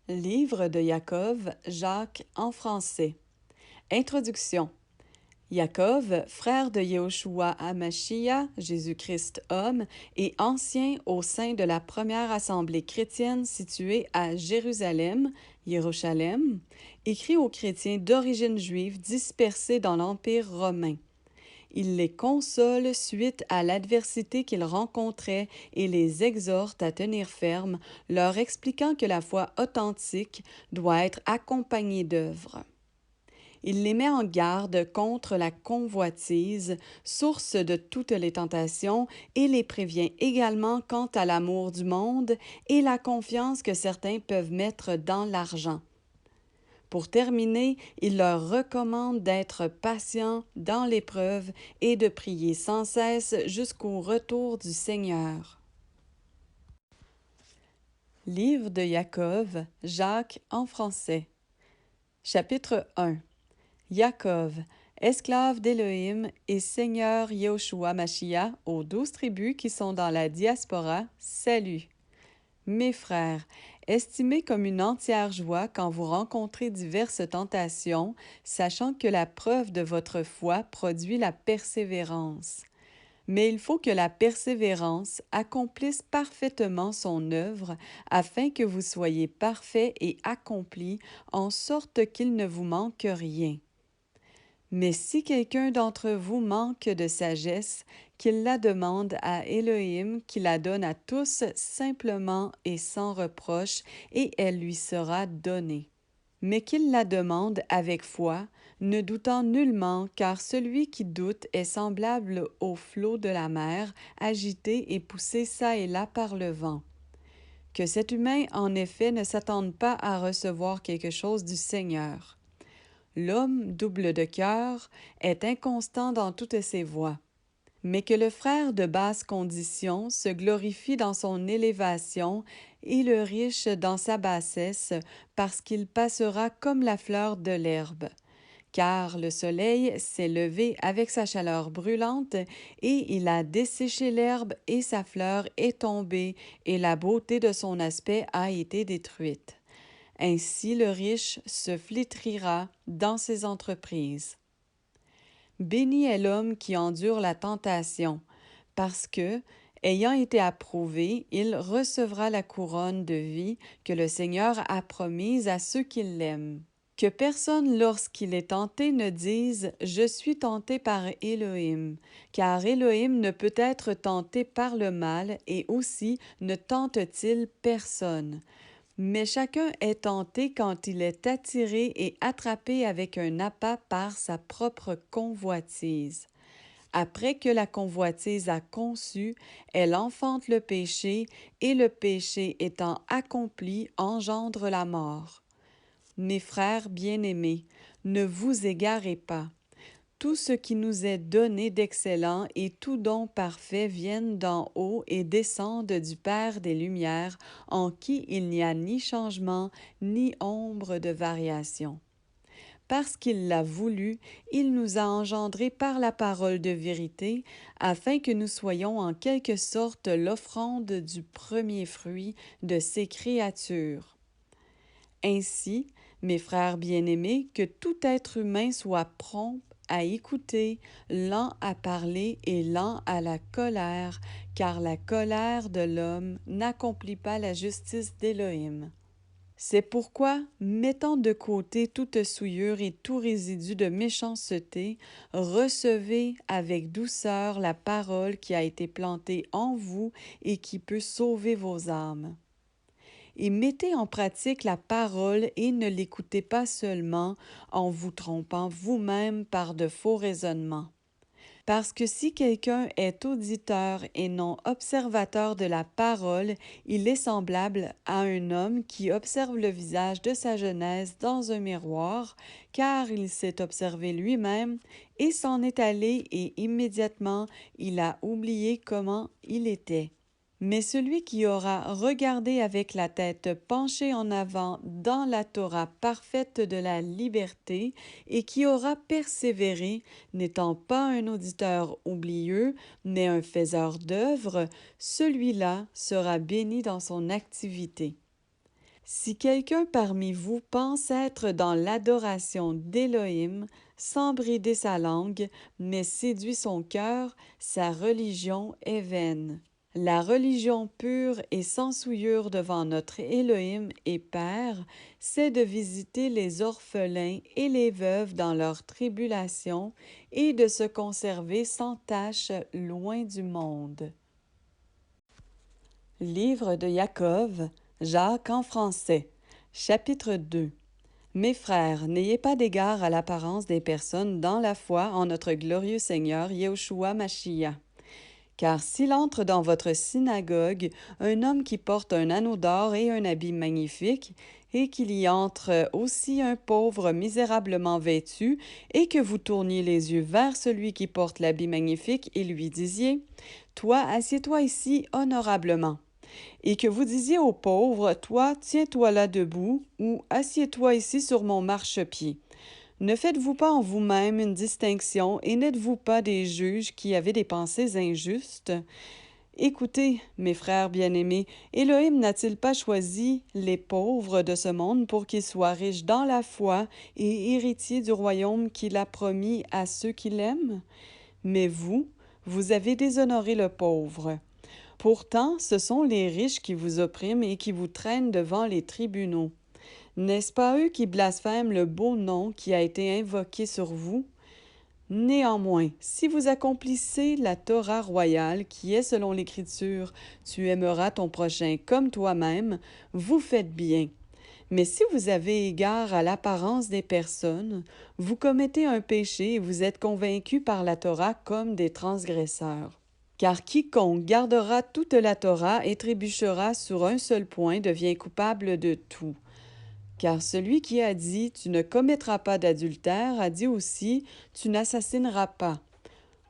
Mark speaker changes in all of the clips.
Speaker 1: Livre de Yaakov, Jacques en français. Introduction. Yaakov, frère de Yehoshua HaMashiach, Jésus-Christ homme, et ancien au sein de la première assemblée chrétienne située à Jérusalem, Yerushalem, écrit aux chrétiens d'origine juive dispersés dans l'Empire romain. Il les console suite à l'adversité qu'ils rencontraient et les exhorte à tenir ferme, leur expliquant que la foi authentique doit être accompagnée d'œuvres. Il les met en garde contre la convoitise, source de toutes les tentations, et les prévient également quant à l'amour du monde et la confiance que certains peuvent mettre dans l'argent. Pour terminer, il leur recommande d'être patients dans l'épreuve et de prier sans cesse jusqu'au retour du Seigneur. Livre de Yaakov, Jacques en français. Chapitre 1. Yaakov, esclave d'Élohim et seigneur Yehoshua Mashiach aux 12 tribus qui sont dans la diaspora, salut. Mes frères, estimez comme une entière joie quand vous rencontrez diverses tentations, sachant que la preuve de votre foi produit la persévérance. Mais il faut que la persévérance accomplisse parfaitement son œuvre, afin que vous soyez parfaits et accomplis, en sorte qu'il ne vous manque rien. Mais si quelqu'un d'entre vous manque de sagesse, qu'il la demande à Élohim, qui la donne à tous simplement et sans reproche, et elle lui sera donnée. Mais qu'il la demande avec foi, ne doutant nullement, car celui qui doute est semblable au flot de la mer, agité et poussé çà et là par le vent. Que cet humain, en effet, ne s'attende pas à recevoir quelque chose du Seigneur. L'homme double de cœur est inconstant dans toutes ses voies. Mais que le frère de basse condition se glorifie dans son élévation et le riche dans sa bassesse, parce qu'il passera comme la fleur de l'herbe. Car le soleil s'est levé avec sa chaleur brûlante, et il a desséché l'herbe, et sa fleur est tombée, et la beauté de son aspect a été détruite. Ainsi le riche se flétrira dans ses entreprises. Béni est l'homme qui endure la tentation, parce que, ayant été approuvé, il recevra la couronne de vie que le Seigneur a promise à ceux qui l'aiment. Que personne, lorsqu'il est tenté, ne dise « Je suis tenté par Élohim », car Élohim ne peut être tenté par le mal, et aussi ne tente-t-il personne. Mais chacun est tenté quand il est attiré et attrapé avec un appât par sa propre convoitise. Après que la convoitise a conçu, elle enfante le péché, et le péché étant accompli engendre la mort. Mes frères bien-aimés, ne vous égarez pas. Tout ce qui nous est donné d'excellent et tout don parfait viennent d'en haut et descendent du Père des Lumières, en qui il n'y a ni changement, ni ombre de variation. Parce qu'il l'a voulu, il nous a engendrés par la parole de vérité, afin que nous soyons en quelque sorte l'offrande du premier fruit de ses créatures. Ainsi, mes frères bien-aimés, que tout être humain soit prompt à écouter, lent à parler et lent à la colère, car la colère de l'homme n'accomplit pas la justice d'Élohim. C'est pourquoi, mettant de côté toute souillure et tout résidu de méchanceté, recevez avec douceur la parole qui a été plantée en vous et qui peut sauver vos âmes. Et mettez en pratique la parole et ne l'écoutez pas seulement en vous trompant vous-même par de faux raisonnements. Parce que si quelqu'un est auditeur et non observateur de la parole, il est semblable à un homme qui observe le visage de sa jeunesse dans un miroir, car il s'est observé lui-même et s'en est allé et immédiatement il a oublié comment il était. Mais celui qui aura regardé avec la tête penchée en avant dans la Torah parfaite de la liberté et qui aura persévéré, n'étant pas un auditeur oublieux, mais un faiseur d'œuvres, celui-là sera béni dans son activité. Si quelqu'un parmi vous pense être dans l'adoration d'Élohim, sans brider sa langue, mais séduit son cœur, sa religion est vaine. La religion pure et sans souillure devant notre Élohim et Père, c'est de visiter les orphelins et les veuves dans leur tribulation et de se conserver sans tache loin du monde. Livre de Jacob, Jacques en français. Chapitre 2. Mes frères, n'ayez pas d'égard à l'apparence des personnes dans la foi en notre glorieux Seigneur Yeshua Mashiach. Car s'il entre dans votre synagogue un homme qui porte un anneau d'or et un habit magnifique, et qu'il y entre aussi un pauvre misérablement vêtu, et que vous tourniez les yeux vers celui qui porte l'habit magnifique et lui disiez, « Toi, assieds-toi ici honorablement. » Et que vous disiez au pauvre, « Toi, tiens-toi là debout, ou assieds-toi ici sur mon marchepied. » Ne faites-vous pas en vous-même une distinction et n'êtes-vous pas des juges qui avaient des pensées injustes? Écoutez, mes frères bien-aimés, Élohim n'a-t-il pas choisi les pauvres de ce monde pour qu'ils soient riches dans la foi et héritiers du royaume qu'il a promis à ceux qui l'aiment? Mais vous avez déshonoré le pauvre. Pourtant, ce sont les riches qui vous oppriment et qui vous traînent devant les tribunaux. N'est-ce pas eux qui blasphèment le beau nom qui a été invoqué sur vous? Néanmoins, si vous accomplissez la Torah royale qui est selon l'Écriture, tu aimeras ton prochain comme toi-même, vous faites bien. Mais si vous avez égard à l'apparence des personnes, vous commettez un péché et vous êtes convaincus par la Torah comme des transgresseurs. Car quiconque gardera toute la Torah et trébuchera sur un seul point devient coupable de tout. Car celui qui a dit « Tu ne commettras pas d'adultère » a dit aussi « Tu n'assassineras pas ».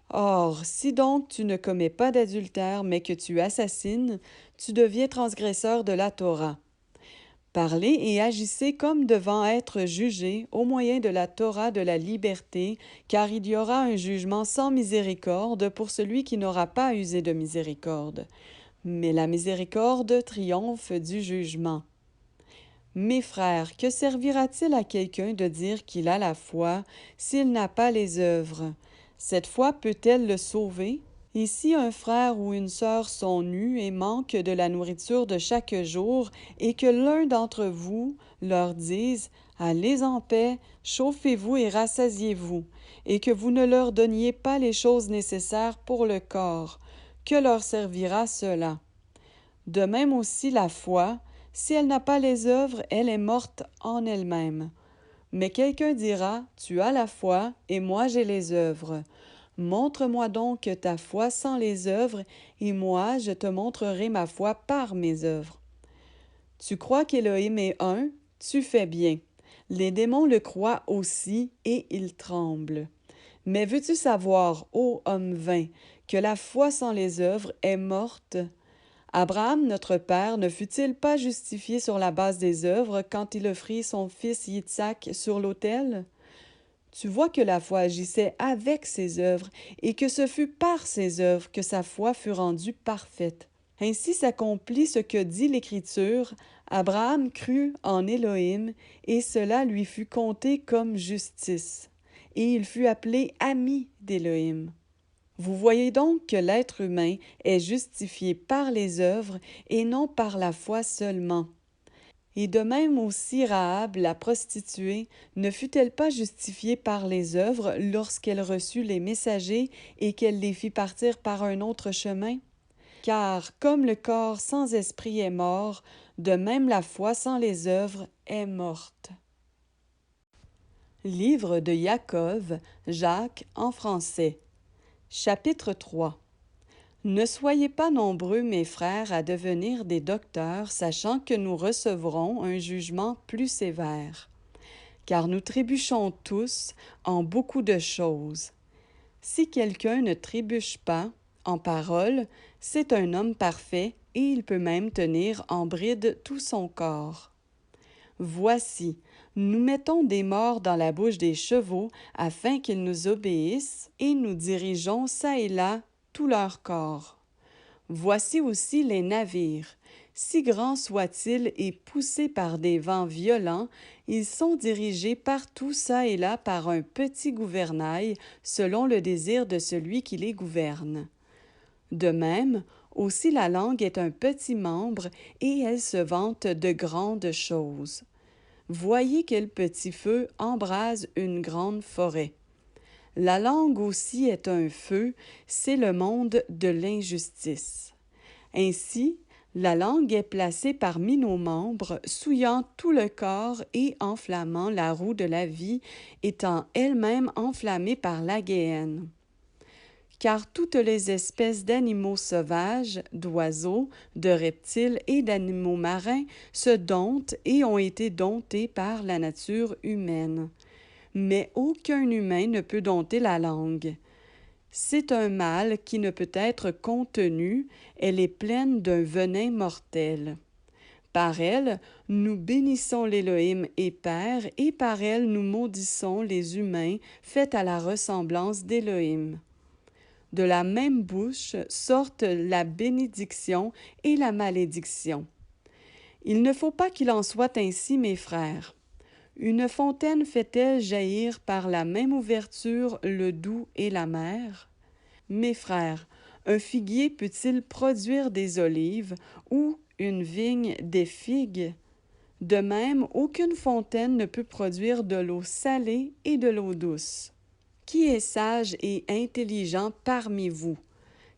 Speaker 1: Or, si donc tu ne commets pas d'adultère, mais que tu assassines, tu deviens transgresseur de la Torah. Parlez et agissez comme devant être jugés au moyen de la Torah de la liberté, car il y aura un jugement sans miséricorde pour celui qui n'aura pas usé de miséricorde. Mais la miséricorde triomphe du jugement. Mes frères, que servira-t-il à quelqu'un de dire qu'il a la foi s'il n'a pas les œuvres? Cette foi peut-elle le sauver? Et si un frère ou une sœur sont nus et manquent de la nourriture de chaque jour, et que l'un d'entre vous leur dise « Allez en paix, chauffez-vous et rassasiez-vous », et que vous ne leur donniez pas les choses nécessaires pour le corps, que leur servira cela? De même aussi la foi, si elle n'a pas les œuvres, elle est morte en elle-même. Mais quelqu'un dira, tu as la foi, et moi j'ai les œuvres. Montre-moi donc ta foi sans les œuvres, et moi je te montrerai ma foi par mes œuvres. Tu crois qu'Élohim est un? Tu fais bien. Les démons le croient aussi, et ils tremblent. Mais veux-tu savoir, ô homme vain, que la foi sans les œuvres est morte? Abraham, notre père, ne fut-il pas justifié sur la base des œuvres quand il offrit son fils Yitzhak sur l'autel? Tu vois que la foi agissait avec ses œuvres et que ce fut par ses œuvres que sa foi fut rendue parfaite. Ainsi s'accomplit ce que dit l'Écriture, Abraham crut en Élohim et cela lui fut compté comme justice, et il fut appelé ami d'Élohim. Vous voyez donc que l'être humain est justifié par les œuvres et non par la foi seulement. Et de même aussi Rahab, la prostituée, ne fut-elle pas justifiée par les œuvres lorsqu'elle reçut les messagers et qu'elle les fit partir par un autre chemin? Car comme le corps sans esprit est mort, de même la foi sans les œuvres est morte. Livre de Jacob, Jacques en français. Chapitre 3. Ne soyez pas nombreux, mes frères, à devenir des docteurs, sachant que nous recevrons un jugement plus sévère. Car nous trébuchons tous en beaucoup de choses. Si quelqu'un ne trébuche pas en parole, c'est un homme parfait et il peut même tenir en bride tout son corps. Voici, nous mettons des morts dans la bouche des chevaux afin qu'ils nous obéissent et nous dirigeons çà et là tout leur corps. Voici aussi les navires. Si grands soient-ils et poussés par des vents violents, ils sont dirigés partout çà et là par un petit gouvernail, selon le désir de celui qui les gouverne. De même, aussi la langue est un petit membre et elle se vante de grandes choses. Voyez quel petit feu embrase une grande forêt. La langue aussi est un feu, c'est le monde de l'injustice. Ainsi, la langue est placée parmi nos membres, souillant tout le corps et enflammant la roue de la vie, étant elle-même enflammée par la géhenne. Car toutes les espèces d'animaux sauvages, d'oiseaux, de reptiles et d'animaux marins se domptent et ont été domptés par la nature humaine. Mais aucun humain ne peut dompter la langue. C'est un mal qui ne peut être contenu, elle est pleine d'un venin mortel. Par elle, nous bénissons l'Élohim et Père, et par elle nous maudissons les humains faits à la ressemblance d'Élohim. De la même bouche sortent la bénédiction et la malédiction. Il ne faut pas qu'il en soit ainsi, mes frères. Une fontaine fait-elle jaillir par la même ouverture le doux et l'amer? Mes frères, un figuier peut-il produire des olives ou une vigne des figues? De même, aucune fontaine ne peut produire de l'eau salée et de l'eau douce. Qui est sage et intelligent parmi vous?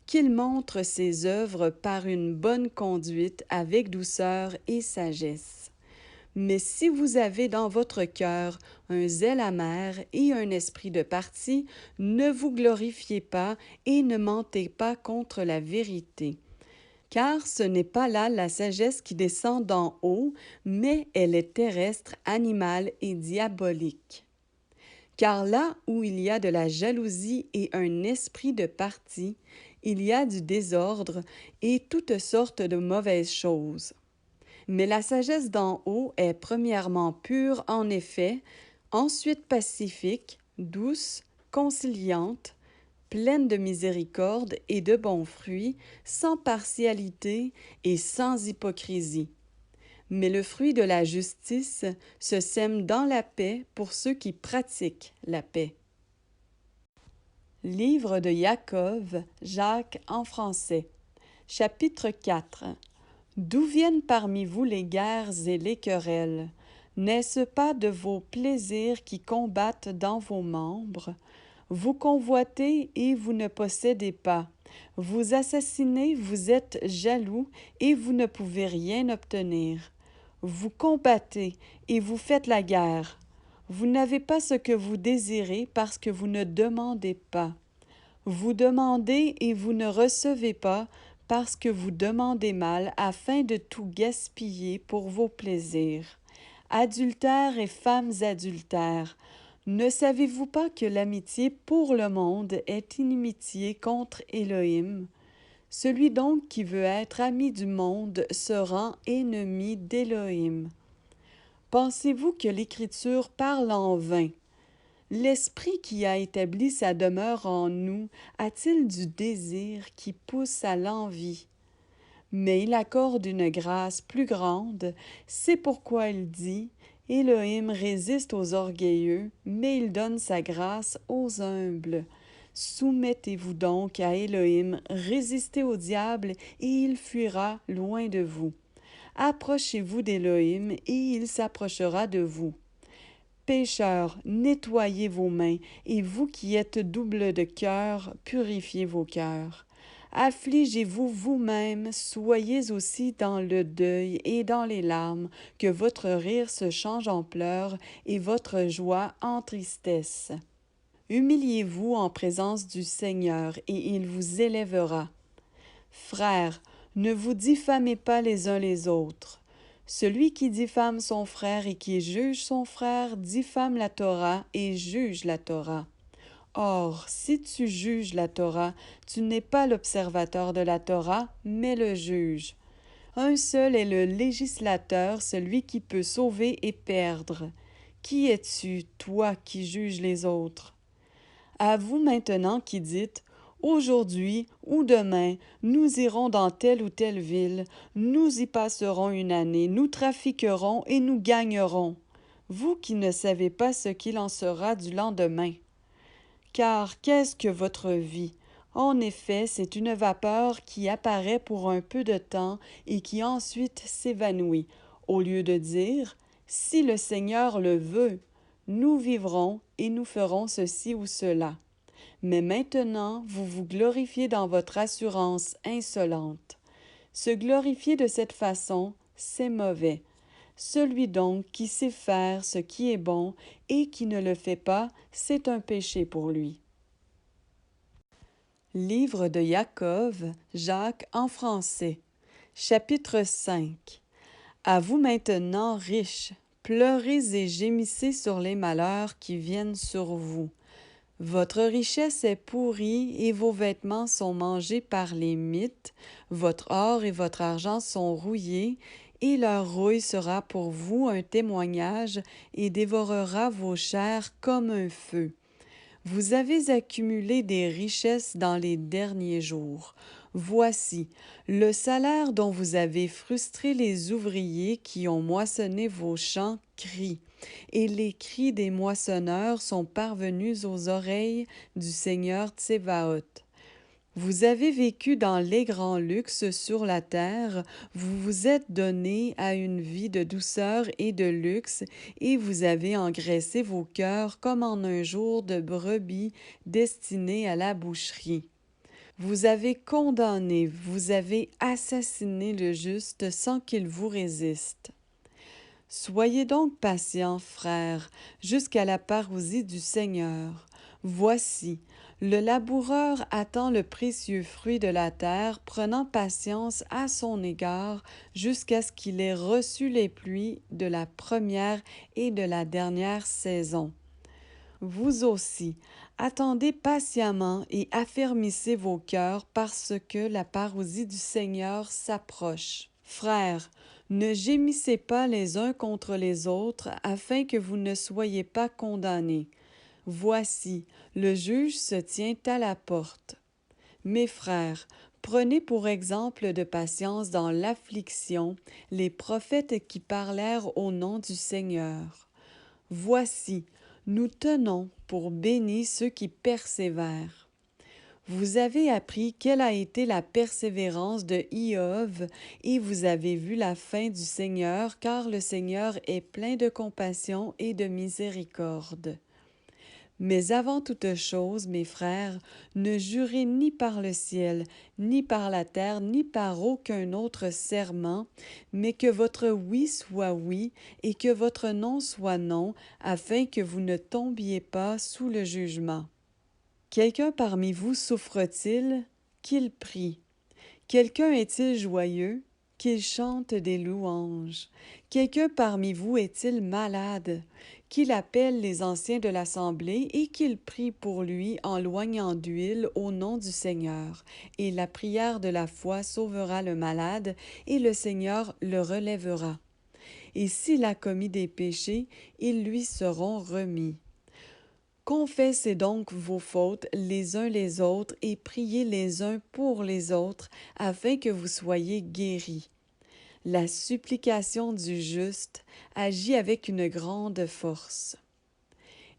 Speaker 1: Qu'il montre ses œuvres par une bonne conduite avec douceur et sagesse. Mais si vous avez dans votre cœur un zèle amer et un esprit de parti, ne vous glorifiez pas et ne mentez pas contre la vérité. Car ce n'est pas là la sagesse qui descend d'en haut, mais elle est terrestre, animale et diabolique. Car là où il y a de la jalousie et un esprit de parti, il y a du désordre et toutes sortes de mauvaises choses. Mais la sagesse d'en haut est premièrement pure en effet, ensuite pacifique, douce, conciliante, pleine de miséricorde et de bons fruits, sans partialité et sans hypocrisie. Mais le fruit de la justice se sème dans la paix pour ceux qui pratiquent la paix. Livre de Jacob, Jacques en français. Chapitre 4. D'où viennent parmi vous les guerres et les querelles? N'est-ce pas de vos plaisirs qui combattent dans vos membres? Vous convoitez et vous ne possédez pas. Vous assassinez, vous êtes jaloux et vous ne pouvez rien obtenir. Vous combattez et vous faites la guerre. Vous n'avez pas ce que vous désirez parce que vous ne demandez pas. Vous demandez et vous ne recevez pas parce que vous demandez mal afin de tout gaspiller pour vos plaisirs. Adultères et femmes adultères, ne savez-vous pas que l'amitié pour le monde est inimitié contre Élohim? Celui donc qui veut être ami du monde se rend ennemi d'Élohim. Pensez-vous que l'Écriture parle en vain? L'Esprit qui a établi sa demeure en nous a-t-il du désir qui pousse à l'envie? Mais il accorde une grâce plus grande, c'est pourquoi il dit « Élohim résiste aux orgueilleux, mais il donne sa grâce aux humbles. » Soumettez-vous donc à Élohim, résistez au diable, et il fuira loin de vous. Approchez-vous d'Élohim, et il s'approchera de vous. Pécheurs, nettoyez vos mains, et vous qui êtes double de cœur, purifiez vos cœurs. Affligez-vous vous-même, soyez aussi dans le deuil et dans les larmes, que votre rire se change en pleurs et votre joie en tristesse. Humiliez-vous en présence du Seigneur, et il vous élèvera. Frères, ne vous diffamez pas les uns les autres. Celui qui diffame son frère et qui juge son frère diffame la Torah et juge la Torah. Or, si tu juges la Torah, tu n'es pas l'observateur de la Torah, mais le juge. Un seul est le législateur, celui qui peut sauver et perdre. Qui es-tu, toi qui juges les autres? À vous maintenant qui dites « Aujourd'hui ou demain, nous irons dans telle ou telle ville, nous y passerons une année, nous trafiquerons et nous gagnerons. Vous qui ne savez pas ce qu'il en sera du lendemain. Car qu'est-ce que votre vie? En effet, c'est une vapeur qui apparaît pour un peu de temps et qui ensuite s'évanouit, au lieu de dire si le Seigneur le veut, nous vivrons et nous ferons ceci ou cela. Mais maintenant, vous vous glorifiez dans votre assurance insolente. Se glorifier de cette façon, c'est mauvais. Celui donc qui sait faire ce qui est bon et qui ne le fait pas, c'est un péché pour lui. Livre de Jacob, Jacques en français. Chapitre 5. À vous maintenant, riches, pleurez et gémissez sur les malheurs qui viennent sur vous. Votre richesse est pourrie et vos vêtements sont mangés par les mites, votre or et votre argent sont rouillés, et leur rouille sera pour vous un témoignage et dévorera vos chairs comme un feu. Vous avez accumulé des richesses dans les derniers jours. Voici, le salaire dont vous avez frustré les ouvriers qui ont moissonné vos champs crie, et les cris des moissonneurs sont parvenus aux oreilles du Seigneur Tsébaoth. Vous avez vécu dans les grands luxes sur la terre, vous vous êtes donné à une vie de douceur et de luxe, et vous avez engraissé vos cœurs comme en un jour de brebis destinées à la boucherie. Vous avez condamné, vous avez assassiné le juste sans qu'il vous résiste. Soyez donc patients, frères, jusqu'à la parousie du Seigneur. Voici, le laboureur attend le précieux fruit de la terre, prenant patience à son égard jusqu'à ce qu'il ait reçu les pluies de la première et de la dernière saison. Vous aussi, attendez patiemment et affermissez vos cœurs parce que la parousie du Seigneur s'approche. Frères, ne gémissez pas les uns contre les autres afin que vous ne soyez pas condamnés. Voici, le juge se tient à la porte. Mes frères, prenez pour exemple de patience dans l'affliction les prophètes qui parlèrent au nom du Seigneur. Voici, nous tenons pour bénis ceux qui persévèrent. Vous avez appris quelle a été la persévérance de Iov, et vous avez vu la fin du Seigneur, car le Seigneur est plein de compassion et de miséricorde. Mais avant toute chose, mes frères, ne jurez ni par le ciel, ni par la terre, ni par aucun autre serment, mais que votre oui soit oui et que votre non soit non, afin que vous ne tombiez pas sous le jugement. Quelqu'un parmi vous souffre-t-il? Qu'il prie. Quelqu'un est-il joyeux? Qu'il chante des louanges. Quelqu'un parmi vous est-il malade? Qu'il appelle les anciens de l'assemblée et qu'il prie pour lui en loignant d'huile au nom du Seigneur. Et la prière de la foi sauvera le malade, et le Seigneur le relèvera. Et s'il a commis des péchés, ils lui seront remis. Confessez donc vos fautes les uns les autres et priez les uns pour les autres, afin que vous soyez guéris. La supplication du juste agit avec une grande force.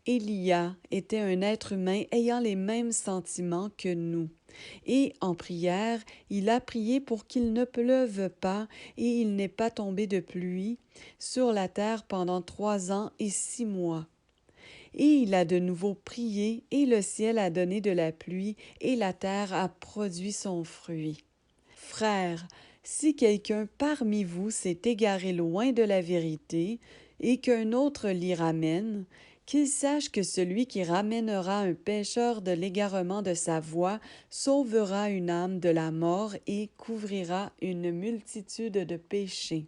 Speaker 1: Élia était un être humain ayant les mêmes sentiments que nous. Et en prière, il a prié pour qu'il ne pleuve pas et il n'ait pas tombé de pluie sur la terre pendant 3 ans et 6 mois. Et il a de nouveau prié, et le ciel a donné de la pluie, et la terre a produit son fruit. Frères, si quelqu'un parmi vous s'est égaré loin de la vérité, et qu'un autre l'y ramène, qu'il sache que celui qui ramènera un pécheur de l'égarement de sa voie sauvera une âme de la mort et couvrira une multitude de péchés.